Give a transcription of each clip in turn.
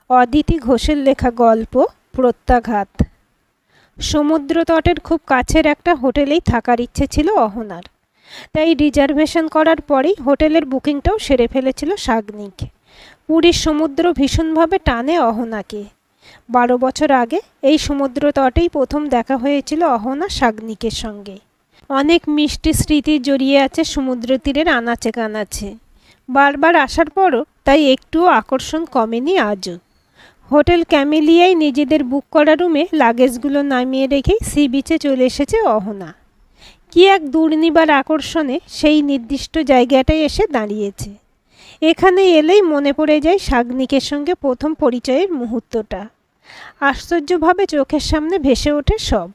অদিতি ঘোষের লেখা গল্প প্রত্যাঘাত। সমুদ্র তটের খুব কাছের একটা হোটেলেই থাকার ইচ্ছে ছিল অহনার, তাই রিজার্ভেশন করার পরেই হোটেলের বুকিংটাও সেরে ফেলেছিল সাগ্নিক। পুরীর সমুদ্র ভীষণভাবে টানে অহনাকে। 12 বছর আগে এই সমুদ্র তটেই প্রথম দেখা হয়েছিল অহনা সাগ্নিকের সঙ্গে। অনেক মিষ্টি স্মৃতি জড়িয়ে আছে সমুদ্র তীরের আনাচে কানাচে। বারবার আসার পরও তাই একটুও আকর্ষণ কমেনি আজও। হোটেল ক্যামেলিয়ায় নিজেদের বুক করা রুমে লাগেজগুলো নামিয়ে রেখেই সি বিচে চলে এসেছে অহনা। কি এক দুর্নিবার আকর্ষণে সেই নির্দিষ্ট জায়গাটায় এসে দাঁড়িয়েছে। এখানে এলেই মনে পড়ে যায় সাগ্নিকের সঙ্গে প্রথম পরিচয়ের মুহূর্তটা। আশ্চর্যভাবে চোখের সামনে ভেসে ওঠে সব।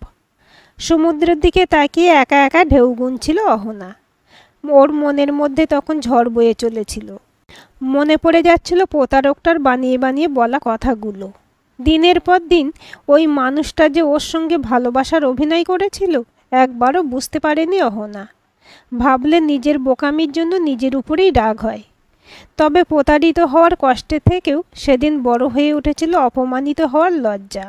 সমুদ্রের দিকে তাকিয়ে একা একা ঢেউ গুনছিল অহনা। ওর মনের মধ্যে তখন ঝড় বয়ে চলেছিল। মনে পড়ে যাচ্ছিল প্রতারকটার বানিয়ে বানিয়ে বলা কথাগুলো। দিনের পর দিন ওই মানুষটা যে ওর সঙ্গে ভালোবাসার অভিনয় করেছিল একবারও বুঝতে পারেনি অহনা। ভাবলে নিজের বোকামির জন্য নিজের উপরেই রাগ হয়। তবে প্রতারিত হওয়ার কষ্টে থেকেও সেদিন বড় হয়ে উঠেছিল অপমানিত হওয়ার লজ্জা।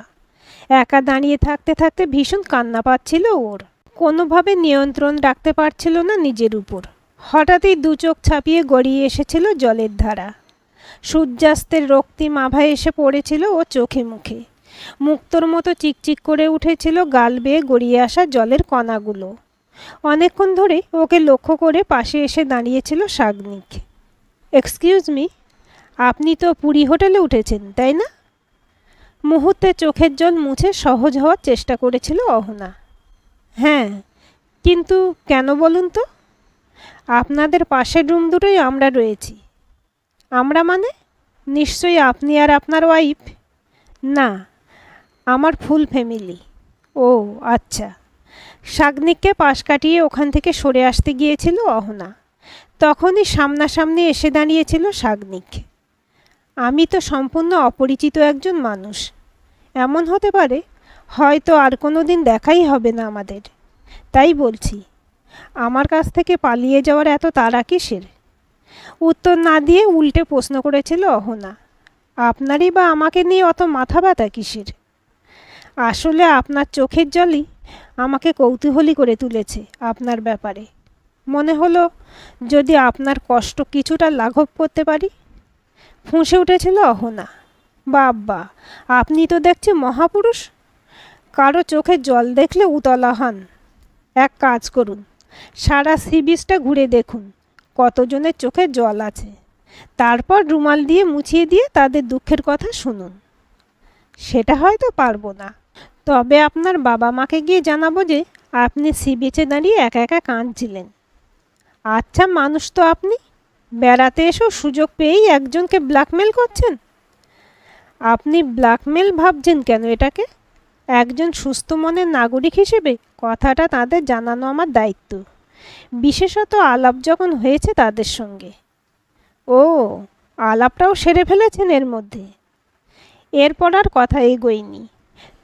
একা দাঁড়িয়ে থাকতে থাকতে ভীষণ কান্না পাচ্ছিল ওর। কোনোভাবে নিয়ন্ত্রণ রাখতে পারছিল না নিজের উপর। হঠাৎই দু চোখ ছাপিয়ে গড়িয়ে এসেছিল জলের ধারা। সূর্যাস্তের রক্তিম আভা এসে পড়েছিল ও চোখে মুখে। মুক্তোর মতো চিকচিক করে উঠেছিল গাল বেয়ে গড়িয়ে আসা জলের কণাগুলো। অনেকক্ষণ ধরে ওকে লক্ষ্য করে পাশে এসে দাঁড়িয়েছিল সাগ্নিক। এক্সকিউজ মি, আপনি তো পুরী হোটেলে উঠেছেন তাই না? মুহূর্তে চোখের জল মুছে সহজ হওয়ার চেষ্টা করেছিল অহনা। হ্যাঁ, কিন্তু কেন বলুন তো? আপনাদের পাশের রুম দুটোই আমরা রয়েছি। আমরা মানে? নিশ্চয়ই আপনি আর আপনার ওয়াইফ? না, আমার ফুল ফ্যামিলি। ও আচ্ছা। সাগ্নিককে পাশ কাটিয়ে ওখান থেকে সরে আসতে গিয়েছিল অহনা। তখনই সামনাসামনি এসে দাঁড়িয়েছিল সাগ্নিক। আমি তো সম্পূর্ণ অপরিচিত একজন মানুষ। এমন হতে পারে হয়তো আর কোনো দিন দেখাই হবে না আমাদের। তাই বলছি, আমার কাছ থেকে পালিয়ে যাওয়ার এত তাড়া কিসের? উত্তর না দিয়ে উল্টে প্রশ্ন করেছিল অহনা। আপনারই বা আমাকে নিয়ে অত মাথা ব্যথা কিসের? আসলে আপনার চোখের জলই আমাকে কৌতূহলী করে তুলেছে আপনার ব্যাপারে। মনে হলো যদি আপনার কষ্ট কিছুটা লাঘব করতে পারি। ফুঁসে উঠেছিল অহনা। বাব্বা, আপনি তো দেখছি মহাপুরুষ। কারো চোখে জল দেখলে উতলা হন। এক কাজ করুন, সারা সি বিচটা ঘুরে দেখুন কতজনের চোখে জল আছে। তারপর রুমাল দিয়ে মুছিয়ে দিয়ে তাদের দুঃখের কথা শুনুন। সেটা হয়তো পারবো না, তবে আপনার বাবা মাকে গিয়ে জানাবো যে আপনি সি বিচে দাঁড়িয়ে একা একা কাঁদছিলেন। আচ্ছা মানুষ তো আপনি, বেড়াতে এসেও সুযোগ পেয়েই একজনকে ব্ল্যাকমেল করছেন। আপনি ব্ল্যাকমেল ভাবছেন কেন এটাকে? একজন সুস্থ মনের নাগরিক হিসেবে কথাটা তাদের জানানো আমার দায়িত্ব, বিশেষত আলাপ যখন হয়েছে তাদের সঙ্গে। ও, আলাপটাও সেরে ফেলেছেন এর মধ্যে? এরপর আর কথা এগোয়নি।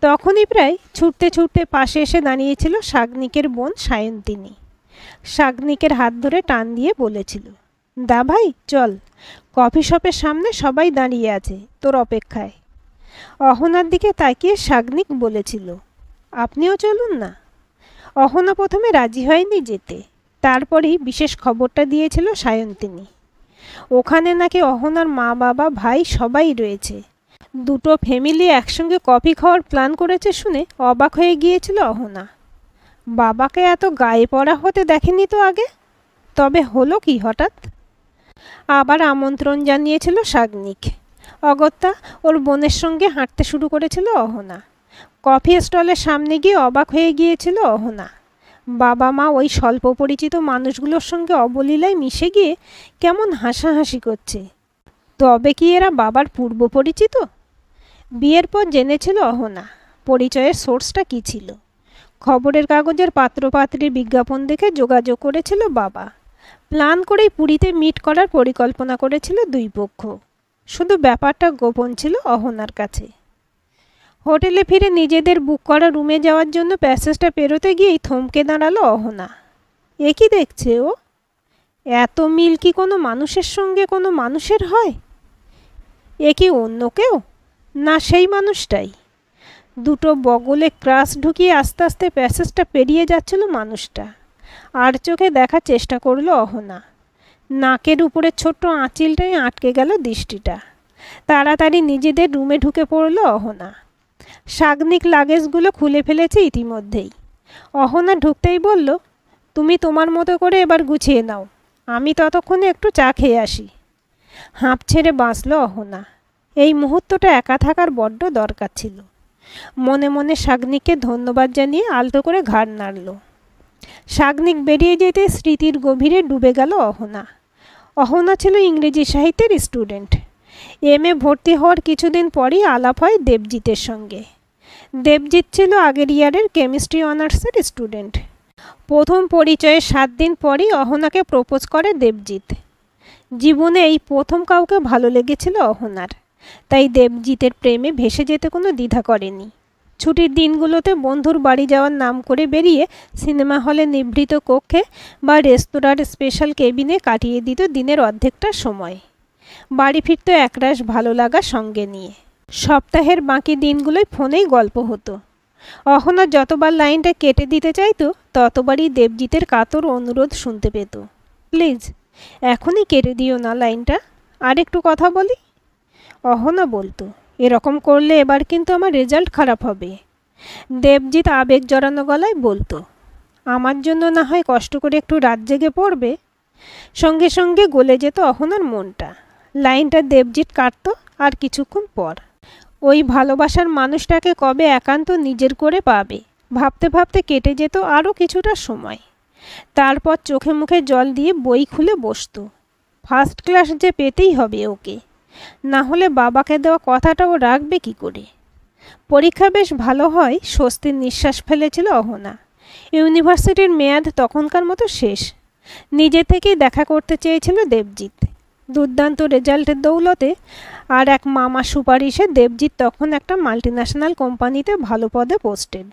তখনই প্রায় ছুটতে ছুটতে পাশে এসে দাঁড়িয়েছিল সাগ্নিকের বোন সায়ন্তিনী। সাগ্নিকের হাত ধরে টান দিয়ে বলেছিল, দা ভাই চল, কফি শপের সামনে সবাই দাঁড়িয়ে আছে তোর অপেক্ষায়। অহনার দিকে তাকিয়ে সাগ্নিক বলেছিল, আপনিও চলুন না। অহনা প্রথমে রাজি হয়নি যেতে, তারপরেই বিশেষ খবরটা দিয়েছিল সায়ন্তিনী। ওখানে নাকি অহনার মা বাবা ভাই সবাই রয়েছে। দুটো ফ্যামিলি একসঙ্গে কফি খাওয়ার প্ল্যান করেছে শুনে অবাক হয়ে গিয়েছিল অহনা। বাবাকে এত গায়ে পড়া হতে দেখেনি তো আগে। তবে হলো কি হঠাৎ? আবার আমন্ত্রণ জানিয়েছিল সাগ্নিক। অগত্যা ওর বোনের সঙ্গে হাঁটতে শুরু করেছিল অহনা। কফি স্টলের সামনে গিয়ে অবাক হয়ে গিয়েছিল অহনা। বাবা মা ওই স্বল্প পরিচিত মানুষগুলোর সঙ্গে অবলীলায় মিশে গিয়ে কেমন হাসাহাসি করছে। তবে কি এরা বাবার পূর্ব পরিচিত? বিয়ের পর জেনেছিল অহনা পরিচয়ের সোর্সটা কী ছিল। খবরের কাগজের পাত্রপাত্রীর বিজ্ঞাপন দেখে যোগাযোগ করেছিল বাবা। প্ল্যান করেই পুরীতে মিট করার পরিকল্পনা করেছিল দুই পক্ষ। শুধু ব্যাপারটা গোপন ছিল অহনার কাছে। হোটেলে ফিরে নিজেদের বুক করা রুমে যাওয়ার জন্য প্যাসেজটা পেরোতে গিয়েই থমকে দাঁড়ালো অহনা। এ কি দেখছে ও? এত মিল কি কোনো মানুষের সঙ্গে কোনো মানুষের হয়? এ কি অন্য কেউ? না সেই মানুষটাই? দুটো বগলে ক্রাশ ঢুকিয়ে আস্তে আস্তে প্যাসেজটা পেরিয়ে যাচ্ছিল মানুষটা। আর চোখে দেখার চেষ্টা করলো অহনা। নাকের উপরে ছোট্ট আঁচিলটাই আটকে গেল দৃষ্টিটা। তাড়াতাড়ি নিজেদের রুমে ঢুকে পড়ল অহনা। সাগ্নিক লাগেজগুলো খুলে ফেলেছে ইতিমধ্যেই। অহনা ঢুকতেই বলল, তুমি তোমার মতো করে এবার গুছিয়ে নাও, আমি ততক্ষণে একটু চা খেয়ে আসি। হাঁপ ছেড়ে বাঁচল অহনা। এই মুহূর্তটা একা থাকার বড্ড দরকার ছিল। মনে মনে সাগ্নিককে ধন্যবাদ জানিয়ে আলতো করে ঘাড় নাড়ল। সাগ্নিক বেরিয়ে যেতে স্মৃতির গভীরে ডুবে গেল অহনা। অহনা ছিল ইংরেজি সাহিত্যের স্টুডেন্ট। এমএ ভর্তি হওয়ার কিছুদিন পরই আলাপ হয় দেবজিতের সঙ্গে। দেবজিৎ ছিল আগের ইয়ারের কেমিস্ট্রি অনার্সের স্টুডেন্ট। প্রথম পরিচয়ের 7 দিন পরই অহনাকে প্রপোজ করে দেবজিৎ। জীবনে এই প্রথম কাউকে ভালো লেগেছিল অহনার, তাই দেবজিতের প্রেমে ভেসে যেতে কোনো দ্বিধা করেনি। ছুটির দিনগুলোতে বন্ধুর বাড়ি যাওয়ার নাম করে বেরিয়ে সিনেমা হলে নিভৃত কক্ষে বা রেস্তোরাঁর স্পেশাল কেবিনে কাটিয়ে দিত দিনের অর্ধেকটা সময়। বাড়ি ফিরত একরাশ ভালো লাগা সঙ্গে নিয়ে। সপ্তাহের বাকি দিনগুলোয় ফোনেই গল্প হতো। অহনা যতবার লাইনটা কেটে দিতে চাইতো ততবারই দেবজিতের কাতর অনুরোধ শুনতে পেত, প্লিজ এখনই কেটে দিও না লাইনটা, আর একটু কথা বলি। অহনা বলতো, এরকম করলে এবার কিন্তু আমার রেজাল্ট খারাপ হবে। দেবজিৎ আবেগ জড়ানো গলায় বলতো, আমার জন্য না হয় কষ্ট করে একটু রাত জেগে পড়বে। সঙ্গে সঙ্গে গলে যেত অহনার মনটা। লাইনটা দেবজিৎ কাটতো আর কিছুক্ষণ পর। ওই ভালোবাসার মানুষটাকে কবে একান্ত নিজের করে পাবে ভাবতে ভাবতে কেটে যেত আরও কিছুটা সময়। তারপর চোখে মুখে জল দিয়ে বই খুলে বসতো। ফার্স্ট ক্লাস যে পেতেই হবে ওকে, না হলে বাবাকে দেওয়া কথাটাও রাখবে কি করে। পরীক্ষা বেশ ভালো হয়, স্বস্তির নিঃশ্বাস ফেলেছিল অহনা। ইউনিভার্সিটির মেয়াদ তখনকার মতো শেষ। নিজে থেকেই দেখা করতে চেয়েছিল দেবজিৎ। দুর্দান্ত রেজাল্টের দৌলতে আর এক মামা সুপারিশে দেবজিৎ তখন একটা মাল্টিন্যাশনাল কোম্পানিতে ভালো পদে পোস্টেড।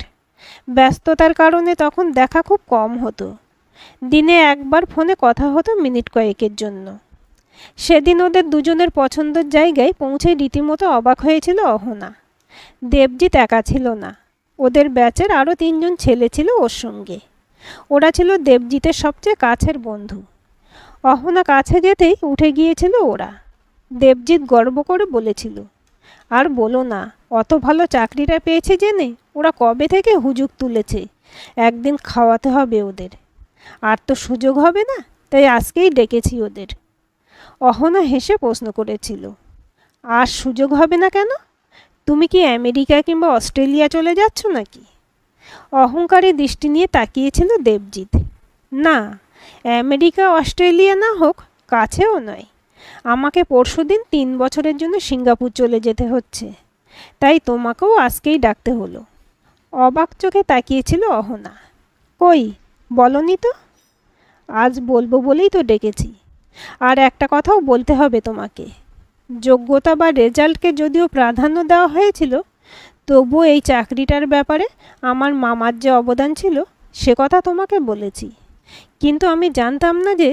ব্যস্ততার কারণে তখন দেখা খুব কম হতো। দিনে একবার ফোনে কথা হতো মিনিট কয়েকের জন্য। সেদিন ওদের দুজনের পছন্দের জায়গায় পৌঁছে রীতিমতো অবাক হয়েছিল অহনা। দেবজিৎ একা ছিল না, ওদের ব্যাচের আরও 3 জন ছেলে ছিল ওর সঙ্গে। ওরা ছিল দেবজিতের সবচেয়ে কাছের বন্ধু। অহনা কাছে যেতেই উঠে গিয়েছিল ওরা। দেবজিৎ গর্ব করে বলেছিল, আর বলো না, অত ভালো চাকরিটা পেয়েছে জেনে ওরা কবে থেকে হুজুগ তুলেছে, একদিন খাওয়াতে হবে ওদের। আর তো সুযোগ হবে না, তাই আজকেই ডেকেছি ওদের। অহনা হেসে প্রশ্ন করেছিল, আর সুযোগ হবে না কেন? তুমি কি আমেরিকা কিংবা অস্ট্রেলিয়া চলে যাচ্ছ নাকি? অহংকারী দৃষ্টি নিয়ে তাকিয়েছিল দেবজিৎ। না, আমেরিকা অস্ট্রেলিয়া না হোক, কাছেও নয়। আমাকে পরশুদিন 3 বছরের জন্য সিঙ্গাপুর চলে যেতে হচ্ছে, তাই তোমাকেও আজকেই ডাকতে হলো। অবাক চোখে তাকিয়েছিল অহনা। কই বলনি তো? আজ বলবো বলেই তো ডেকেছি। আর একটা কথাও বলতে হবে তোমাকে। যোগ্যতা বা রেজাল্টকে যদিও প্রাধান্য দেওয়া হয়েছিল, তবুও এই চাকরিটার ব্যাপারে আমার মামার যে অবদান ছিল সে কথা তোমাকে বলেছি। কিন্তু আমি জানতাম না যে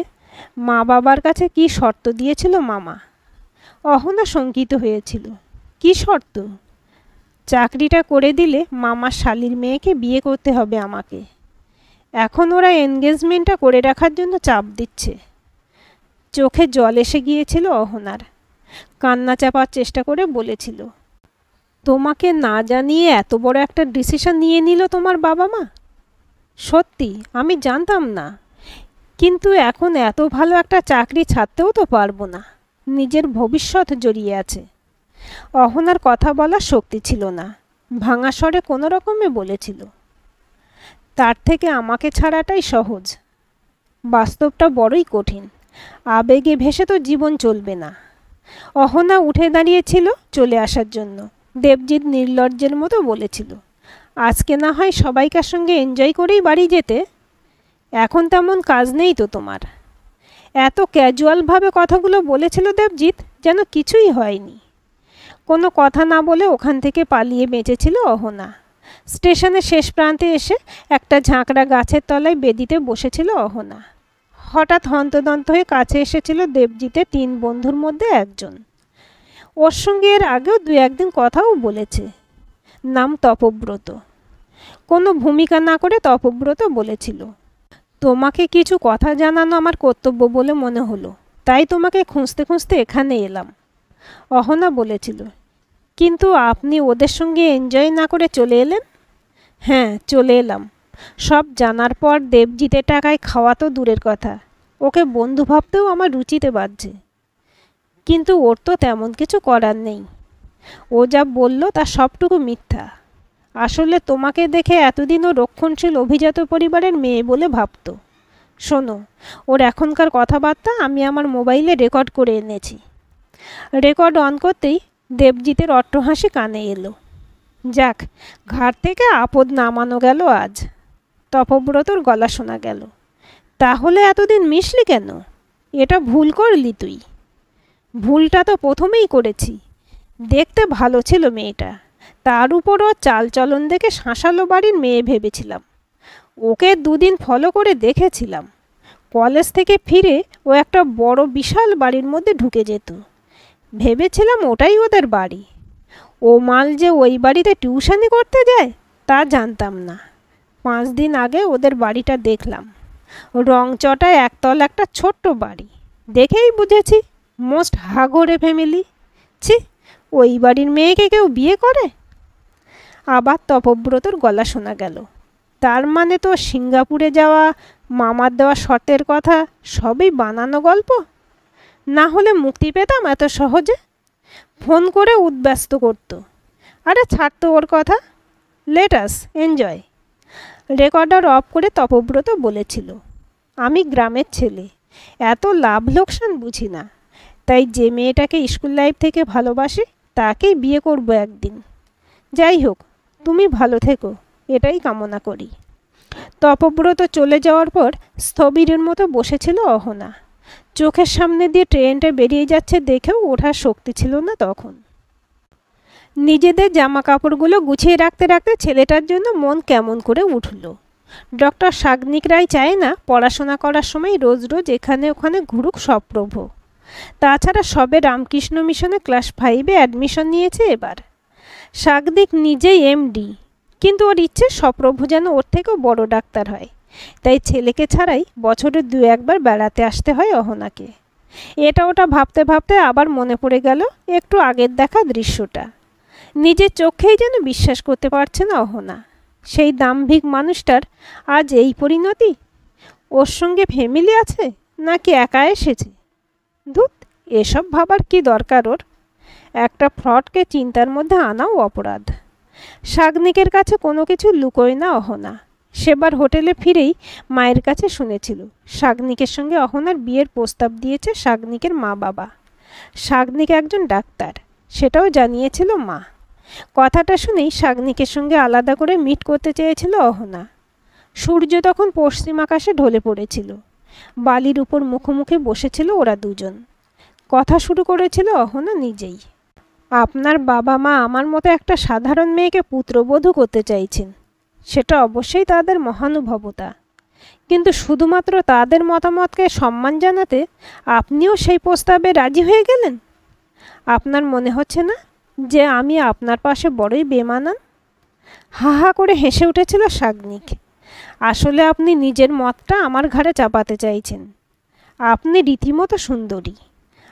মা বাবার কাছে কি শর্ত দিয়েছিল মামা। অহনা শঙ্কিত হয়েছিল। কি শর্ত? চাকরিটা করে দিলে মামার শালির মেয়েকে বিয়ে করতে হবে আমাকে। এখন ওরা এনগেজমেন্টটা করে রাখার জন্য চাপ দিচ্ছে। চোখে জল এসে গিয়েছিল অহনার। কান্না চাপার চেষ্টা করে বলেছিল, তোমাকে না জানিয়ে এত বড় একটা ডিসিশন নিয়ে নিল তোমার বাবা মা? সত্যি আমি জানতাম না, কিন্তু এখন এত ভালো একটা চাকরি ছাড়তেও তো পারবো না। নিজের ভবিষ্যৎ জড়িয়ে আছে। অহনার কথা বলার শক্তি ছিল না, ভাঙা স্বরে কোনো রকমে বলেছিল, তার থেকে আমাকে ছাড়াটাই সহজ। বাস্তবটা বড়ই কঠিন। আবেগে ভেসে তো জীবন চলবে না। অহনা উঠে দাঁড়িয়েছিল চলে আসার জন্য। দেবজিৎ নির্লজ্জের মতো বলেছিল, আজকে না হয় সবাইকার সঙ্গে এনজয় করেই বাড়ি যেতে। এখন তেমন কাজ নেই তো তোমার। এত ক্যাজুয়ালভাবে কথাগুলো বলেছিল দেবজিৎ যেন কিছুই হয়নি। কোনো কথা না বলে ওখান থেকে পালিয়ে বেঁচেছিল অহনা। স্টেশনের শেষ প্রান্তে এসে একটা ঝাঁকড়া গাছের তলায় বেদিতে বসেছিল অহনা। হঠাৎ হন্তদন্ত হয়ে কাছে এসেছিল দেবজিতের 3 বন্ধুর মধ্যে একজন। ওর সঙ্গে এর আগেও দু একদিন কথাও বলেছে। নাম তপব্রত। কোনো ভূমিকা না করে তপব্রত বলেছিল, তোমাকে কিছু কথা জানানো আমার কর্তব্য বলে মনে হলো, তাই তোমাকে খুঁজতে খুঁজতে এখানে এলাম। অহনা বলেছিল, কিন্তু আপনি ওদের সঙ্গে এনজয় না করে চলে এলেন? হ্যাঁ, চলে এলাম। সব জানার পর দেবজিতের টাকায় খাওয়া তো দূরের কথা, ওকে বন্ধু ভাবতেও আমার রুচিতে বাজছে। কিন্তু ওর তো তেমন কিছু করার নেই। ও যা বলল তা সবটুকু মিথ্যা। আসলে তোমাকে দেখে এতদিন ও রক্ষণশীল অভিজাত পরিবারের মেয়ে বলে ভাবত। শোনো, ওর এখনকার কথাবার্তা আমি আমার মোবাইলে রেকর্ড করে এনেছি। রেকর্ড অন করতেই দেবজিতের অট্টহাসি কানে এলো। যাক, ঘাট থেকে আপদ নামানো গেল আজ। তপব্রতর গলা শোনা গেল, তাহলে এতদিন মিশলি কেন? এটা ভুল করলি তুই। ভুলটা তো প্রথমেই করেছি। দেখতে ভালো ছিল মেয়েটা, তার উপরও চালচলন দেখে শাঁসালো বাড়ির মেয়ে ভেবেছিলাম। ওকে দুদিন ফলো করে দেখেছিলাম। কলেজ থেকে ফিরে ও একটা বড় বিশাল বাড়ির মধ্যে ঢুকে যেত। ভেবেছিলাম ওটাই ওদের বাড়ি। ও মাল যে ওই বাড়িতে টিউশনি করতে যায় তা জানতাম না। 5 দিন আগে ওদের বাড়িটা দেখলাম। রংচটায় একতলা একটা ছোট্ট বাড়ি। দেখেই বুঝেছি মোস্ট হাগরে ফ্যামিলি। ছি, ওই বাড়ির মেয়েকে কেউ বিয়ে করে? আবার তপব্রতর গলা শোনা গেল, তার মানে তো সিঙ্গাপুরে যাওয়া, মামার দেওয়া শর্তের কথা সবই বানানো গল্প। না হলে মুক্তি পেতাম এত সহজে? ফোন করে উদ্ব্যস্ত করতো। আরে ছাড়তো ওর কথা, let us enjoy. Recorder of করে তপব্রত বলেছিল, আমি গ্রামের ছেলে, এত লাভ লোকসান বুঝি না। তাই যে মেয়েটাকে স্কুল লাইফ থেকে ভালোবাসি তাকেই বিয়ে করব একদিন। যাই হোক, তুমি ভালো থেকো, এটাই কামনা করি। তপব্রত চলে যাওয়ার পর স্থবিরের মতো বসেছিল অহনা। চোখের সামনে দিয়ে ট্রেনটা বেরিয়ে যাচ্ছে দেখেও ওঠার শক্তি ছিল না তখন। নিজেদের জামা কাপড়গুলো গুছিয়ে রাখতে রাখতে ছেলেটার জন্য মন কেমন করে উঠল। ডক্টর সাগ্নিক রায় চায় না পড়াশোনা করার সময় রোজ রোজ এখানে ওখানে ঘুরুক সপ্রভ। তাছাড়া সবে রামকৃষ্ণ মিশনে ক্লাস 5-এ অ্যাডমিশন নিয়েছে এবার। সাগ্নিক নিজেই এমডি, কিন্তু ওর ইচ্ছে সপ্রভ যেন ওর থেকেও বড় ডাক্তার হয়। তাই ছেলেকে ছাড়াই বছরে 2-1 বার বেড়াতে আসতে হয় অহনাকে। এটা ওটা ভাবতে ভাবতে আবার মনে পড়ে গেল একটু আগের দেখা দৃশ্যটা। নিজের চোখেই যেন বিশ্বাস করতে পারছে না অহনা। সেই দাম্ভিক মানুষটার আজ এই পরিণতি। ওর সঙ্গে ফ্যামিলি আছে নাকি একা এসেছে? ধুত, এসব ভাবার কি দরকার ওর? একটা ফ্রডকে চিন্তার মধ্যে আনাও অপরাধ। সাগ্নিকের কাছে কোনো কিছু লুকোয় না অহনা। সেবার হোটেলে ফিরেই মায়ের কাছে শুনেছিল সাগ্নিকের সঙ্গে অহনার বিয়ের প্রস্তাব দিয়েছে সাগ্নিকের মা বাবা। সাগ্নিক একজন ডাক্তার, সেটাও জানিয়েছিল মা। কথাটা শুনেই সাগ্নিকের সঙ্গে আলাদা করে মিট করতে চেয়েছিল অহনা। সূর্য তখন পশ্চিম আকাশে ঢলে পড়েছিল। বালির উপর মুখোমুখি বসেছিল ওরা দুজন। কথা শুরু করেছিল অহনা নিজেই। আপনার বাবা মা আমার মতো একটা সাধারণ মেয়েকে পুত্রবধূ করতে চাইছেন, সেটা অবশ্যই তাদের মহানুভবতা। কিন্তু শুধুমাত্র তাদের মতামতকে সম্মান জানাতে আপনিও সেই প্রস্তাবে রাজি হয়ে গেলেন। আপনার মনে হচ্ছে না যে আমি আপনার পাশে বড়ই বেমানান? হা হা করে হেসে উঠেছিল সাগ্নিক। আসলে আপনি নিজের মতটা আমার ঘাড়ে চাপাতে চাইছেন। আপনি রীতিমতো সুন্দরী।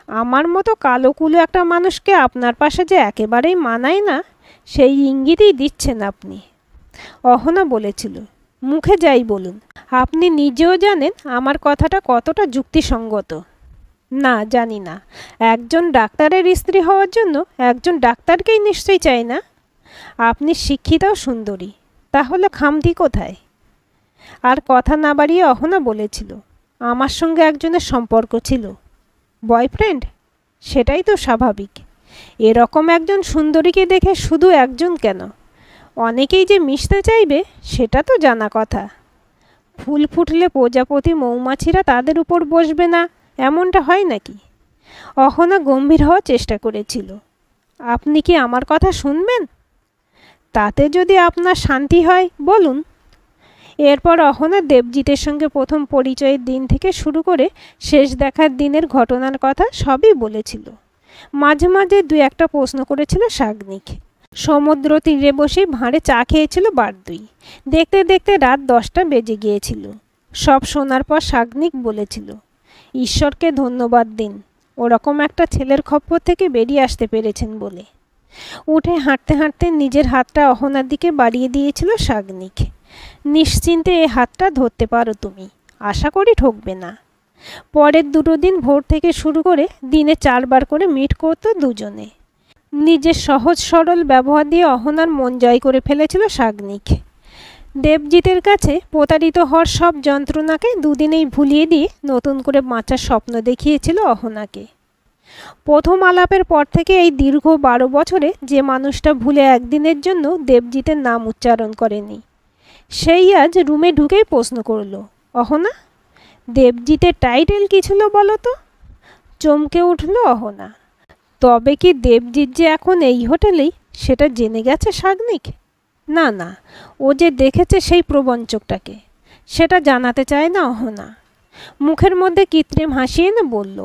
আমার মতো কালো কুলো একটা মানুষকে আপনার পাশে যে একেবারেই মানায় না, সেই ইঙ্গিতই দিচ্ছেন আপনি। অহনা বলেছিল, মুখে যাই বলুন, আপনি নিজেও জানেন আমার কথাটা কতটা যুক্তিসঙ্গত। না, জানি না। একজন ডাক্তারের স্ত্রী হওয়ার জন্য একজন ডাক্তারকেই নিশ্চয়ই চাই না। আপনি শিক্ষিতাও সুন্দরী, তাহলে খামতি কোথায়? আর কথা না বাড়িয়ে অহনা বলেছিল, আমার সঙ্গে একজনের সম্পর্ক ছিল। বয়ফ্রেন্ড? সেটাই তো স্বাভাবিক। এরকম একজন সুন্দরীকে দেখে শুধু একজন কেন, অনেকেই যে মিশতে চাইবে সেটা তো জানা কথা। ফুল ফুটলে প্রজাপতি মৌমাছিরা তাদের উপর বসবে না, এমনটা হয় নাকি? অহনা গম্ভীর হওয়ার চেষ্টা করেছিল। আপনি কি আমার কথা শুনবেন? তাতে যদি আপনার শান্তি হয় বলুন। এরপর অহনা দেবজিতের সঙ্গে প্রথম পরিচয়ের দিন থেকে শুরু করে শেষ দেখার দিনের ঘটনার কথা সবই বলেছিল। মাঝে মাঝে দু একটা প্রশ্ন করেছিল শাগনিক। সমুদ্র তীরে বসে ভাঁড়ে চা খেয়েছিল বারদুই। দেখতে দেখতে রাত 10টা বেজে গিয়েছিল। সব শোনার পর শাগনিক বলেছিল, ঈশ্বরকে ধন্যবাদ দিন ওরকম একটা ছেলের খপ্পর থেকে বেরিয়ে আসতে পেরেছেন বলে। উঠে হাঁটতে হাঁটতে নিজের হাতটা অহনার দিকে বাড়িয়ে দিয়েছিল শাগনিক। নিশ্চিন্তে এ হাতটা ধরতে পারো তুমি, আশা করি ঠকবে না। পরের 2 দিন ভোর থেকে শুরু করে দিনে 4 বার করে মিট করতো দুজনে। নিজের সহজ সরল ব্যবহার দিয়ে অহনার মন জয় করে ফেলেছিল শাগনিক। দেবজিতের কাছে প্রতারিত হওয়ার সব যন্ত্রণাকে দুদিনেই ভুলিয়ে দিয়ে নতুন করে বাঁচার স্বপ্ন দেখিয়েছিল অহনাকে। প্রথম আলাপের পর থেকে এই দীর্ঘ 12 বছরে যে মানুষটা ভুলে একদিনের জন্য দেবজিতের নাম উচ্চারণ করেনি, সেই আজ রুমে ঢুকেই প্রশ্ন করল, অহনা, দেবজিতের টাইটেল কী ছিল বলো তো? চমকে উঠল অহনা। তবে কি দেবজিৎ যে এখন এই হোটেলেই সেটা জেনে গেছে শাগনিক? না না, ও যে দেখেছে সেই প্রবঞ্চকটাকে সেটা জানাতে চায় না অহনা। মুখের মধ্যে কৃত্রিম হাসি এনে বলল,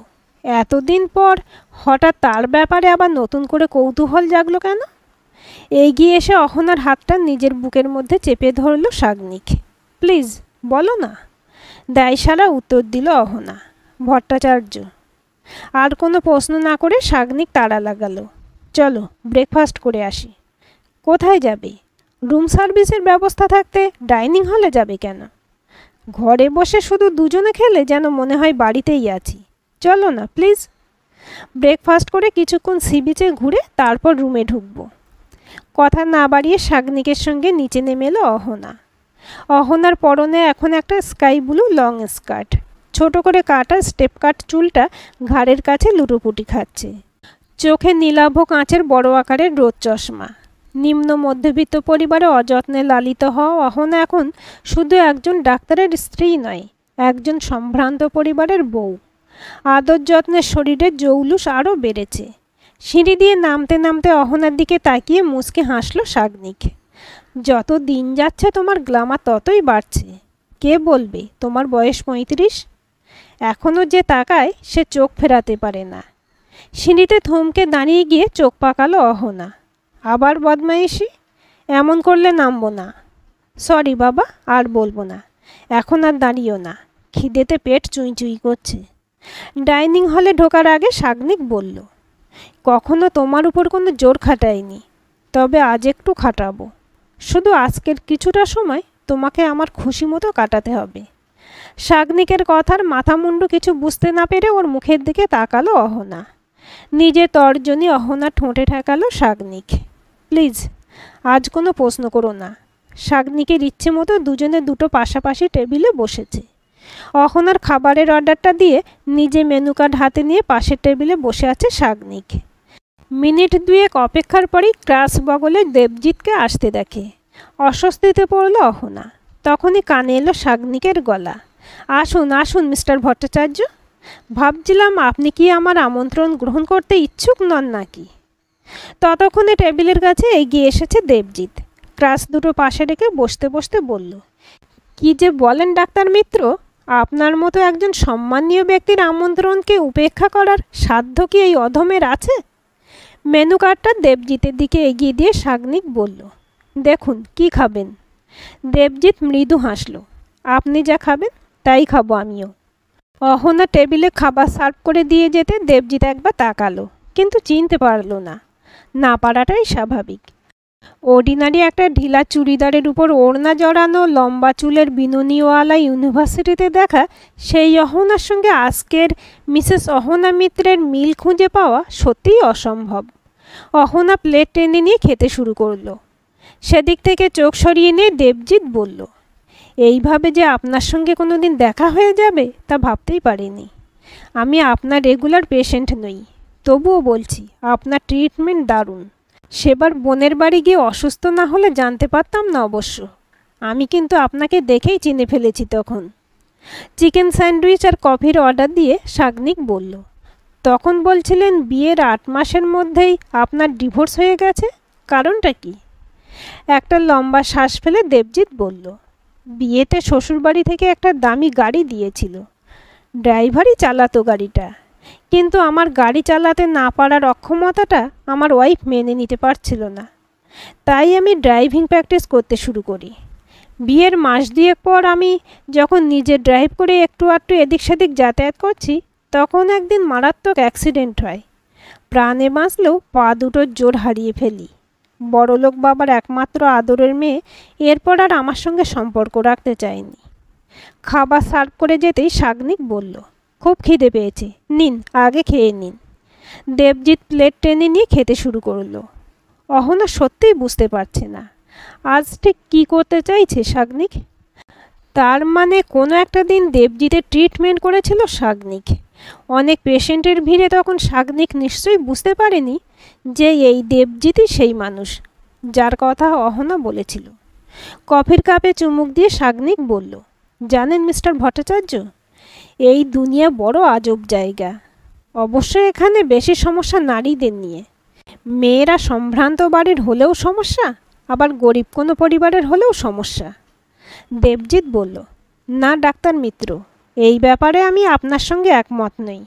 এতদিন পর হঠাৎ তার ব্যাপারে আবার নতুন করে কৌতূহল জাগলো কেন? এগিয়ে এসে অহনার হাতটা নিজের বুকের মধ্যে চেপে ধরল শাগনিক। প্লিজ বলো না, দায়সারা উত্তর দিল অহনা। ভট্টাচার্য। আর কোনো প্রশ্ন না করে শাগনিক তাড়া লাগালো, চলো ব্রেকফাস্ট করে আসি। কোথায় যাবে? রুম সার্ভিসের ব্যবস্থা থাকতে ডাইনিং হলে যাবে কেন? ঘরে বসে শুধু দুজনে খেলে যেন মনে হয় বাড়িতেই আছি। চলো না প্লিজ। ব্রেকফাস্ট করে কিছুক্ষণ সি বিচে ঘুরে তারপর রুমে ঢুকবো। কথা না বাড়িয়ে শাগনিকের সঙ্গে নিচে নেমে এলো অহনা। অহনার পরনে এখন একটা স্কাই ব্লু লং স্কার্ট, ছোট করে কাটা স্টেপ কাট চুলটা ঘাড়ের কাছে লুটোপুটি খাচ্ছে। চোখে নীলাভ কাঁচের বড় আকারের রোদ চশমা। নিম্ন মধ্যবিত্ত পরিবারে অযত্নে লালিত হওয়া অহনা এখন শুধু একজন ডাক্তারের স্ত্রী নয়, একজন সম্ভ্রান্ত পরিবারের বউ। আদর যত্নের শরীরের জৌলুস আরও বেড়েছে। সিঁড়ি দিয়ে নামতে নামতে অহনার দিকে তাকিয়ে মুচকে হাসল শাগনিক। যত দিন যাচ্ছে তোমার গ্ল্যামার ততই বাড়ছে। কে বলবে তোমার বয়স 35? এখনও যে তাকায় সে চোখ ফেরাতে পারে না। সিঁড়িতে থমকে দাঁড়িয়ে গিয়ে চোখ পাকালো অহনা। আবার বদমাইশি? এমন করলে নামবো না। সরি বাবা, আর বলবো না। এখন আর দাঁড়িও না, খিদেতে পেট চুই চুই করছে। ডাইনিং হলে ঢোকার আগে শাগনিক বলল, কখনো তোমার উপর কোনো জোর খাটাইনি, তবে আজ একটু খাটাবো। শুধু আজকের কিছুটা সময় তোমাকে আমার খুশি মতো কাটাতে হবে। শাগনিকের কথার মাথা মুন্ডু কিছু বুঝতে না পেরে ওর মুখের দিকে তাকালো অহনা। নিজে তর্জনী অহনা ঠোঁটে ঠেকালো শাগনিক। প্লিজ আজ কোনো প্রশ্ন করো না। শাগনিকের ইচ্ছে মতো দুজনে দুটো পাশাপাশি টেবিলে বসেছে। অহনার খাবারের অর্ডারটা দিয়ে নিজে মেনু কার্ড হাতে নিয়ে পাশের টেবিলে বসে আছে শাগনিক। মিনিট 2 অপেক্ষার পরেই ক্রাস বগলে দেবজিৎকে আসতে দেখে। অস্বস্তিতে পড়ল অহনা। তখনই কানে এলো শাগনিকের গলা, আসুন আসুন মিস্টার ভট্টাচার্য। ভাবছিলাম আপনি কি আমার আমন্ত্রণ গ্রহণ করতে ইচ্ছুক নন নাকি। ততক্ষণে টেবিলের কাছে এগিয়ে এসেছে দেবজিৎ। ক্রাস দুটো পাশে রেখে বসতে বসতে বলল, কি যে বলেন ডাক্তার মিত্র, আপনার মতো একজন সম্মানীয় ব্যক্তির আমন্ত্রণকে উপেক্ষা করার সাধ্য কি এই অধমের আছে? মেনু কার্ডটা দেবজিতের দিকে এগিয়ে দিয়ে শাগনিক বলল, দেখুন কি খাবেন। দেবজিৎ মৃদু হাসল, আপনি যা খাবেন তাই খাবো আমিও। অহনা টেবিলে খাবার সার্ভ করে দিয়ে যেতে দেবজিৎ একবার তাকালো, কিন্তু চিনতে পারল না। না পারাটাই স্বাভাবিক। অর্ডিনারি একটা ঢিলা চুড়িদারের উপর ওড়না জড়ানো লম্বা চুলের বিনুনিওয়ালা ইউনিভার্সিটিতে দেখা সেই অহনার সঙ্গে আজকের মিসেস অহনা মিত্রের মিল খুঁজে পাওয়া সত্যিই অসম্ভব। অহনা প্লেট টেনে নিয়ে খেতে শুরু করলো। সেদিক থেকে চোখ সরিয়ে নিয়ে দেবজিৎ বলল, এইভাবে যে আপনার সঙ্গে কোনো দিন দেখা হয়ে যাবে তা ভাবতেই পারিনি। আমি আপনার রেগুলার পেশেন্ট নই, তবুও বলছি আপনার ট্রিটমেন্ট দারুণ। সেবার বোনের বাড়ি গিয়ে অসুস্থ না হলে জানতে পারতাম না অবশ্য। আমি কিন্তু আপনাকে দেখেই চিনে ফেলেছি তখন। চিকেন স্যান্ডউইচ আর কফির অর্ডার দিয়ে শাগনিক বলল, তখন বলছিলেন বিয়ের 8 মাসের মধ্যেই আপনার ডিভোর্স হয়ে গেছে, কারণটা কি? একটা লম্বা শ্বাস ফেলে দেবজিৎ বলল, বিয়েতে শ্বশুরবাড়ি থেকে একটা দামি গাড়ি দিয়েছিল, ড্রাইভারই চালাতো গাড়িটা। কিন্তু আমার গাড়ি চালাতে না পারার অক্ষমতাটা আমার ওয়াইফ মেনে নিতে পারছিল না। তাই আমি ড্রাইভিং প্র্যাকটিস করতে শুরু করি। বিয়ের মাস দুয়েক পর আমি যখন নিজে ড্রাইভ করে একটু আধটু এদিক সেদিক যাতায়াত করছি, তখন একদিন মারাত্মক অ্যাক্সিডেন্ট হয়। প্রাণে বাঁচলেও পা দুটোর জোর হারিয়ে ফেলি। বড়লোক বাবার একমাত্র আদরের মেয়ে এরপর আর আমার সঙ্গে সম্পর্ক রাখতে চায়নি। খাবার সার্ভ করে যেতেই সাগ্নিক বলল, খুব খিদে পেয়েছে, নিন আগে খেয়ে নিন। দেবজিৎ প্লেট টেনে নিয়ে খেতে শুরু করলো। অহনা সত্যিই বুঝতে পারছে না আজ ঠিক কী করতে চাইছে সাগ্নিক। তার মানে কোনো একটা দিন দেবজিতের ট্রিটমেন্ট করেছিল সাগ্নিক। অনেক পেশেন্টের ভিড়ে তখন সাগ্নিক নিশ্চয়ই বুঝতে পারেনি যে এই দেবজিৎই সেই মানুষ যার কথা অহনা বলেছিল। কফির কাপে চুমুক দিয়ে সাগ্নিক বলল, জানেন মিস্টার ভট্টাচার্য, এই দুনিয়া বড় আজব জায়গা। অবশ্যই এখানে বেশি সমস্যা নারীদের নিয়ে। মেয়েরা সম্ভ্রান্ত বাড়ির হলেও সমস্যা, আবার গরিব কোনো পরিবারের হলেও সমস্যা। দেবজিৎ বলল, না ডাক্তার মিত্র, এই ব্যাপারে আমি আপনার সঙ্গে একমত নই।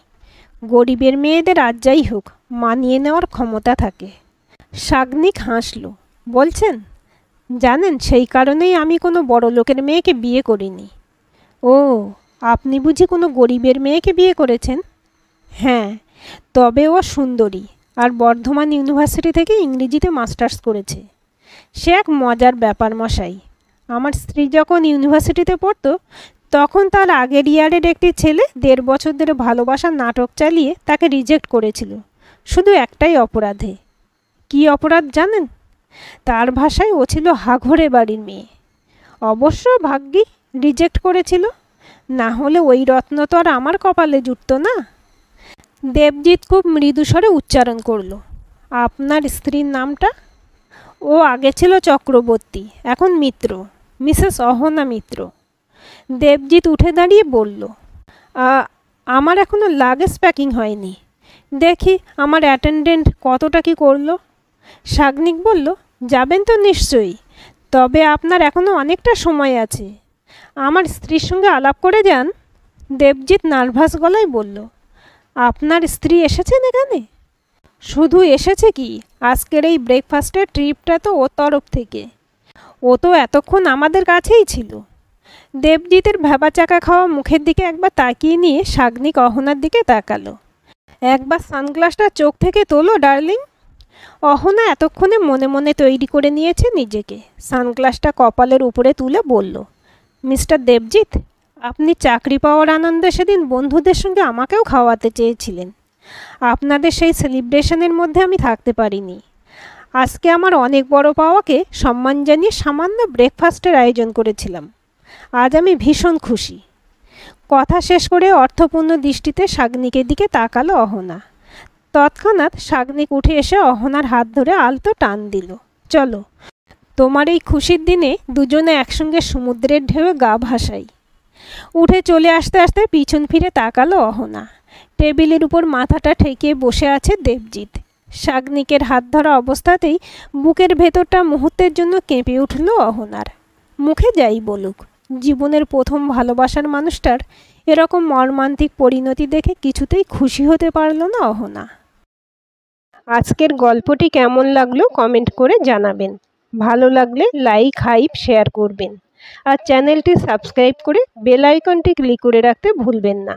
গরিবের মেয়েদের আর যাই হোক মানিয়ে নেওয়ার ক্ষমতা থাকে। সাগ্নিক হাসল, বলছেন, জানেন সেই কারণেই আমি কোনো বড় লোকের মেয়েকে বিয়ে করিনি। ও, আপনি বুঝি কোনো গরিবের মেয়েকে বিয়ে করেছেন? হ্যাঁ, তবে ও সুন্দরী আর বর্ধমান ইউনিভার্সিটি থেকে ইংরেজিতে মাস্টার্স করেছে। সে এক মজার ব্যাপার মশাই। আমার স্ত্রী যখন ইউনিভার্সিটিতে পড়তো তখন তার আগের ইয়ারের একটি ছেলে 1.5 বছর ধরে ভালোবাসার নাটক চালিয়ে তাকে রিজেক্ট করেছিল, শুধু একটাই অপরাধে। কী অপরাধ জানেন? তার ভাষায় ও ছিল হাঘরে বাড়ির মেয়ে। অবশ্য ভাগ্যি রিজেক্ট করেছিল, না হলে ওই রত্ন তো আর আমার কপালে জুটত না। দেবজিৎ খুব মৃদু স্বরে উচ্চারণ করল, আপনার স্ত্রীর নামটা? ও আগে ছিল চক্রবর্তী, এখন মিত্র, মিসেস অহনা মিত্র। দেবজিৎ উঠে দাঁড়িয়ে বলল, আমার এখনও লাগেজ প্যাকিং হয়নি, দেখি আমার অ্যাটেন্ডেন্ট কতটা কি করলো। সাগ্নিক বলল, যাবেন তো নিশ্চয়ই, তবে আপনার এখনও অনেকটা সময় আছে। আমার স্ত্রীর সঙ্গে আলাপ করে যান। দেবজিৎ নার্ভাস গলায় বলল, আপনার স্ত্রী এসেছেন এখানে? শুধু এসেছে কি, আজকের এই ব্রেকফাস্টের ট্রিপটা তো ওর তরফ থেকে। ও তো এতক্ষণ আমাদের কাছেই ছিল। দেবজিতের ভ্যাবাচাকা খাওয়া মুখের দিকে একবার তাকিয়ে নিয়ে সাগ্নিক অহনার দিকে তাকালো। একবার সানগ্লাসটা চোখ থেকে তোলো ডার্লিং। অহনা এতক্ষণে মনে মনে তৈরি করে নিয়েছে নিজেকে। সানগ্লাসটা কপালের উপরে তুলে বলল, মিস্টার দেবজিৎ, আপনি চাকরি পাওয়ার আনন্দে সেদিন বন্ধুদের সঙ্গে আমাকেও খাওয়াতে চেয়েছিলেন। আপনাদের সেই সেলিব্রেশনের মধ্যে আমি থাকতে পারিনি। আজকে আমার অনেক বড় পাওয়াকে সম্মান জানিয়ে সামান্য ব্রেকফাস্টের আয়োজন করেছিলাম। আজ আমি ভীষণ খুশি। কথা শেষ করে অর্থপূর্ণ দৃষ্টিতে সাগ্নিকের দিকে তাকালো অহনা। তৎক্ষণাৎ সাগ্নিক উঠে এসে অহনার হাত ধরে আলতো টান দিল, চলো, তোমার এই খুশির দিনে দুজনে একসঙ্গে সমুদ্রের ঢেউয়ে গা ভাসাই। উঠে চলে আসতে আসতে পিছন ফিরে তাকালো অহনা। টেবিলের উপর মাথাটা ঠেকিয়ে বসে আছে দেবজিৎ। সাগ্নিকের হাত ধরা অবস্থাতেই বুকের ভেতরটা মুহূর্তের জন্য কেঁপে উঠল অহনার। মুখে যাই বলুক, জীবনের প্রথম ভালোবাসার মানুষটার এরকম মর্মান্তিক পরিণতি দেখে কিছুতেই খুশি হতে পারল না অহনা। আজকের গল্পটি কেমন লাগলো কমেন্ট করে জানাবেন। ভালো লাগলে লাইক, হাইপ, শেয়ার করবেন। আর চ্যানেলটি সাবস্ক্রাইব করে বেল আইকনটি ক্লিক করে রাখতে ভুলবেন না।